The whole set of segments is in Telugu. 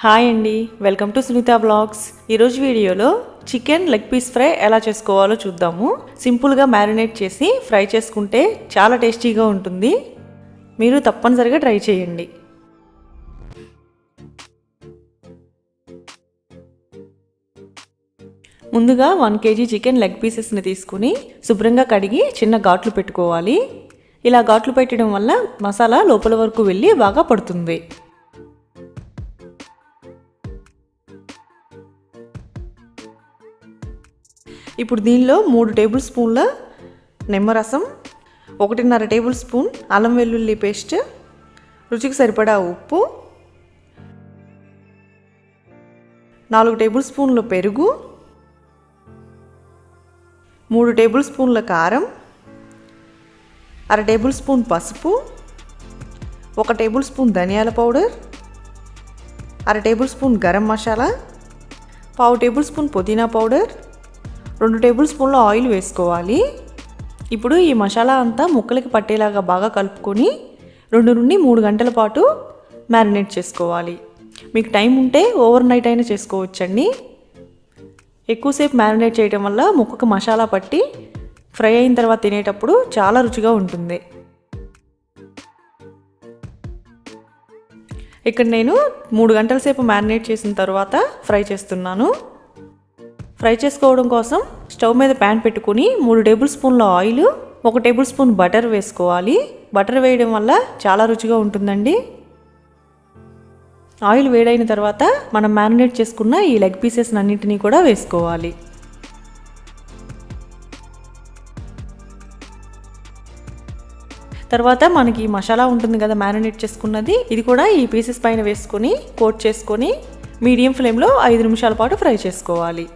హాయ్ అండి, వెల్కమ్ టు సునీత వ్లాగ్స్. ఈరోజు వీడియోలో చికెన్ లెగ్ పీస్ ఫ్రై ఎలా చేసుకోవాలో చూద్దాము. సింపుల్గా మ్యారినేట్ చేసి ఫ్రై చేసుకుంటే చాలా టేస్టీగా ఉంటుంది. మీరు తప్పనిసరిగా ట్రై చేయండి. ముందుగా 1 kg చికెన్ లెగ్ పీసెస్ని తీసుకుని శుభ్రంగా కడిగి చిన్న ఘాట్లు పెట్టుకోవాలి. ఇలా ఘాట్లు పెట్టడం వల్ల మసాలా లోపల వరకు వెళ్ళి బాగా పడుతుంది. ఇప్పుడు దీనిలో 3 టేబుల్ స్పూన్ల నిమ్మరసం, 1.5 టేబుల్ స్పూన్ అల్లం వెల్లుల్లి పేస్ట్, రుచికి సరిపడా ఉప్పు, 4 టేబుల్ స్పూన్ల పెరుగు, 3 టేబుల్ స్పూన్ల కారం, 1/2 టేబుల్ స్పూన్ పసుపు, 1 టేబుల్ స్పూన్ ధనియాల powder, 1/2 table spoon garam masala, 1/2 table spoon పుదీనా పౌడర్, 2 టేబుల్ స్పూన్ల ఆయిల్ వేసుకోవాలి. ఇప్పుడు ఈ మసాలా అంతా ముక్కలకి పట్టేలాగా బాగా కలుపుకొని 2 నుండి 3 గంటల పాటు మ్యారినేట్ చేసుకోవాలి. మీకు టైం ఉంటే ఓవర్ నైట్ అయినా చేసుకోవచ్చండి. ఎక్కువసేపు మ్యారినేట్ చేయడం వల్ల ముక్కకు మసాలా పట్టి ఫ్రై అయిన తర్వాత తినేటప్పుడు చాలా రుచిగా ఉంటుంది. ఇక్కడ నేను 3 గంటల సేపు మ్యారినేట్ చేసిన తర్వాత ఫ్రై చేస్తున్నాను. ఫ్రై చేసుకోవడం కోసం స్టవ్ మీద ప్యాన్ పెట్టుకుని 3 టేబుల్ స్పూన్ల ఆయిల్, 1 టేబుల్ స్పూన్ బటర్ వేసుకోవాలి. బటర్ వేయడం వల్ల చాలా రుచిగా ఉంటుందండి. ఆయిల్ వేడైన తర్వాత మనం మ్యారినేట్ చేసుకున్న ఈ లెగ్ పీసెస్ అన్నింటినీ కూడా వేసుకోవాలి. తర్వాత మనకి మసాలా ఉంటుంది కదా మ్యారినేట్ చేసుకున్నది, ఇది కూడా ఈ పీసెస్ పైన వేసుకొని కోట్ చేసుకొని మీడియం ఫ్లేమ్లో 5 నిమిషాల పాటు ఫ్రై చేసుకోవాలి.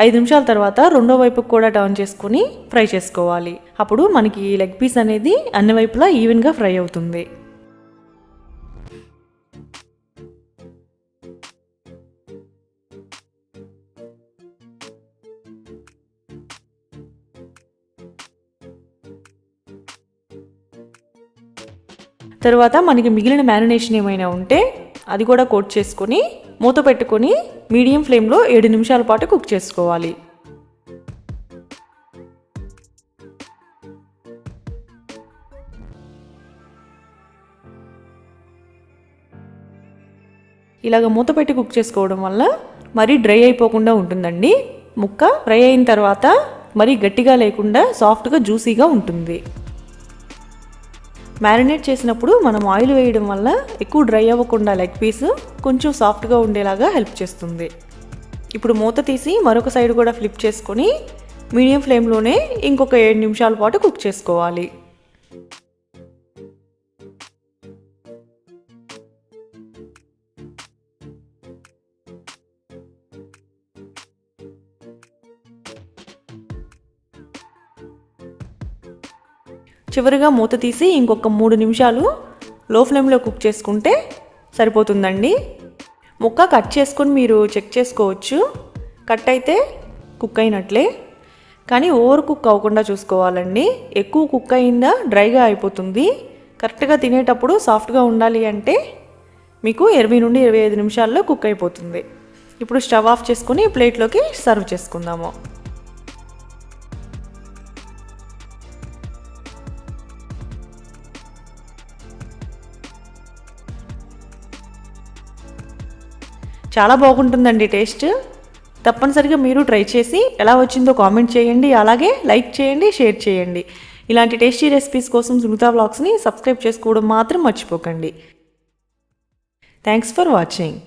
ఐదు నిమిషాల తర్వాత రెండో వైపుకు కూడా టర్న్ చేసుకుని ఫ్రై చేసుకోవాలి. అప్పుడు మనకి లెగ్ పీస్ అనేది అన్ని వైపులా ఈవెన్గా ఫ్రై అవుతుంది. తర్వాత మనకి మిగిలిన మ్యారినేషన్ ఏమైనా ఉంటే అది కూడా కోట్ చేసుకొని మూత పెట్టుకొని మీడియం ఫ్లేమ్లో 7 నిమిషాల పాటు కుక్ చేసుకోవాలి. ఇలాగ మూత పెట్టి కుక్ చేసుకోవడం వల్ల మరీ డ్రై అయిపోకుండా ఉంటుందండి. ముక్క ఫ్రై అయిన తర్వాత మరీ గట్టిగా లేకుండా సాఫ్ట్గా జ్యూసీగా ఉంటుంది. మ్యారినేట్ చేసినప్పుడు మనం ఆయిల్ వేయడం వల్ల ఎక్కువ డ్రై అవ్వకుండా లెగ్ పీస్ కొంచెం సాఫ్ట్గా ఉండేలాగా హెల్ప్ చేస్తుంది. ఇప్పుడు మూత తీసి మరొక సైడ్ కూడా ఫ్లిప్ చేసుకొని మీడియం ఫ్లేమ్లోనే ఇంకొక 7 నిమిషాల పాటు కుక్ చేసుకోవాలి. చివరిగా మూత తీసి ఇంకొక 3 నిమిషాలు లో ఫ్లేమ్లో కుక్ చేసుకుంటే సరిపోతుందండి. ముక్క కట్ చేసుకొని మీరు చెక్ చేసుకోవచ్చు. కట్ అయితే కుక్ అయినట్లే, కానీ ఓవర్ కుక్ అవ్వకుండా చూసుకోవాలండి. ఎక్కువ కుక్ అయిందా డ్రైగా అయిపోతుంది. కరెక్ట్గా తినేటప్పుడు సాఫ్ట్గా ఉండాలి అంటే మీకు 20 నుండి 25 నిమిషాల్లో కుక్ అయిపోతుంది. ఇప్పుడు స్టవ్ ఆఫ్ చేసుకొని ప్లేట్లోకి సర్వ్ చేసుకుందాము. చాలా బాగుంటుందండి టేస్ట్. తప్పనిసరిగా మీరు ట్రై చేసి ఎలా వచ్చిందో కామెంట్ చేయండి. అలాగే లైక్ చేయండి, షేర్ చేయండి. ఇలాంటి టేస్టీ రెసిపీస్ కోసం సునీత వ్లాగ్స్ని సబ్స్క్రైబ్ చేసుకోవడం మాత్రం మర్చిపోకండి. Thanks for watching.